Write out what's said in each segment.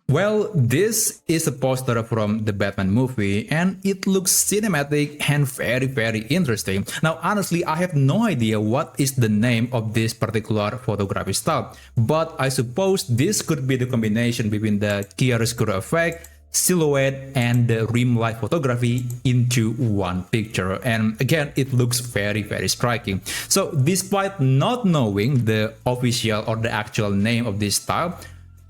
Well, this is a poster from the Batman movie and it looks cinematic and very interesting. Now, honestly, I have no idea what is the name of this particular photography style, but I suppose this could be the combination between the chiaroscuro effect, silhouette, and the rim light photography into one picture. And again, it looks very striking. So despite not knowing the official or the actual name of this style,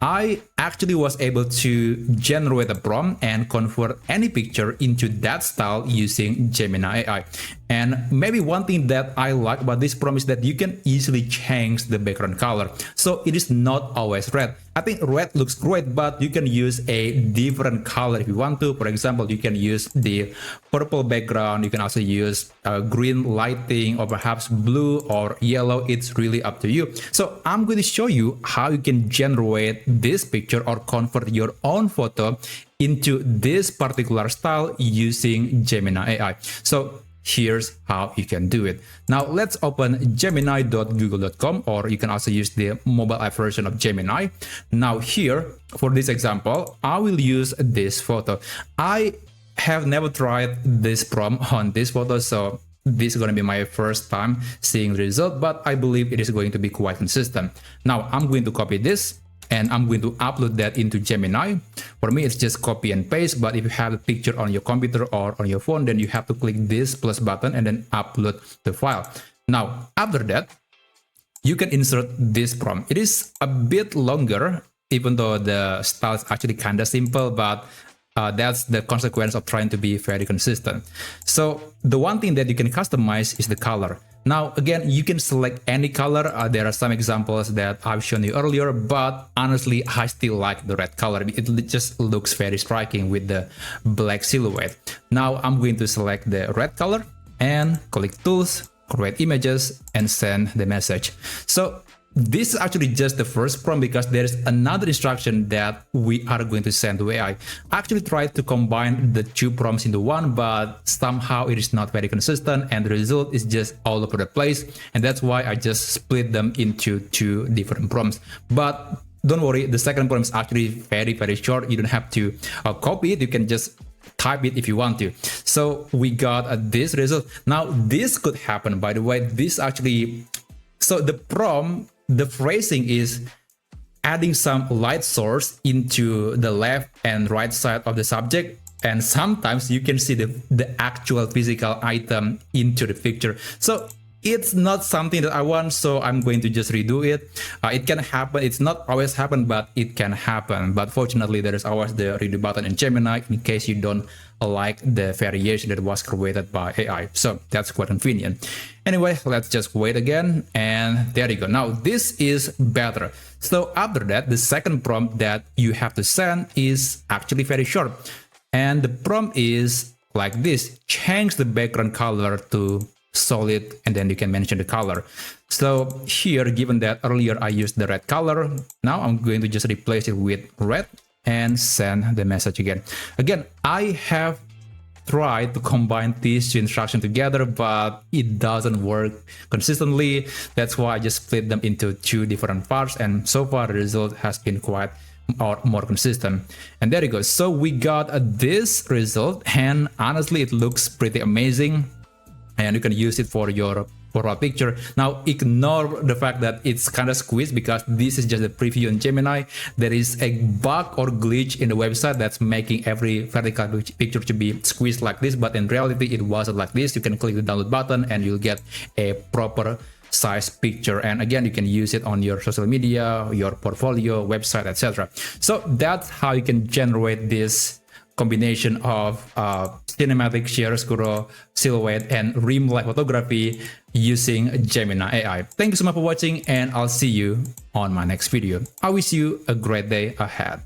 I actually was able to generate a prompt and convert any picture into that style using Gemini AI. And maybe one thing that I like about this prompt is that you can easily change the background color. So it is not always red. I think red looks great, but you can use a different color if you want to. For example, you can use the purple background. You can also use green lighting or perhaps blue or yellow. It's really up to you. So I'm going to show you how you can generate this picture or convert your own photo into this particular style using Gemini AI. So here's how you can do it. Now let's open gemini.google.com, or you can also use the mobile app version of Gemini. Now here, for this example, I will use this photo. I have never tried this prompt on this photo, so this is going to be my first time seeing the result, but I believe it is going to be quite consistent. Now I'm going to copy this and I'm going to upload that into Gemini. For me, it's just copy and paste, but if you have a picture on your computer or on your phone, then you have to click this plus button and then upload the file. Now, after that, you can insert this prompt. It is a bit longer, even though the style is actually kind of simple, but that's the consequence of trying to be very consistent. So the one thing that you can customize is the color. Now, again, you can select any color. There are some examples that I've shown you earlier, but honestly, I still like the red color. It just looks very striking with the black silhouette. Now, I'm going to select the red color and click Tools, Create Images, and send the message. So this is actually just the first prompt because there is another instruction that we are going to send to AI. I actually tried to combine the two prompts into one, but somehow it is not very consistent and the result is just all over the place. And that's why I just split them into two different prompts. But don't worry, the second prompt is actually very short. You don't have to copy it. You can just type it if you want to. So we got this result. Now this could happen, by the way. This actually, so the prompt, the phrasing is adding some light source into the left and right side of the subject, and sometimes you can see the actual physical item into the picture. So it's not something that I want, so I'm going to just redo it. It can happen. It's not always happen, but it can happen. But fortunately, there is always the redo button in Gemini in case you don't like the variation that was created by AI. So that's quite convenient. Anyway, let's just wait again, and there you go. Now this is better. So after that, the second prompt that you have to send is actually very short, and the prompt is like this: change the background color to solid, and then you can mention the color. So here, given that earlier I used the red color, now I'm going to just replace it with red and send the message again. Again, I have tried to combine these two instructions together, but it doesn't work consistently. That's why I just split them into two different parts, and so far the result has been quite more consistent. And there you go. So we got this result, and honestly it looks pretty amazing, and you can use it for your profile picture. Now ignore the fact that it's kind of squeezed because this is just a preview in Gemini. There is a bug or glitch in the website that's making every vertical picture to be squeezed like this, but in reality it wasn't like this. You can click the download button and you'll get a proper size picture, and again you can use it on your social media, your portfolio, website, etc. So that's how you can generate this combination of cinematic, chiaroscuro, silhouette, and rim light photography using Gemini AI. Thank you so much for watching, and I'll see you on my next video. I wish you a great day ahead.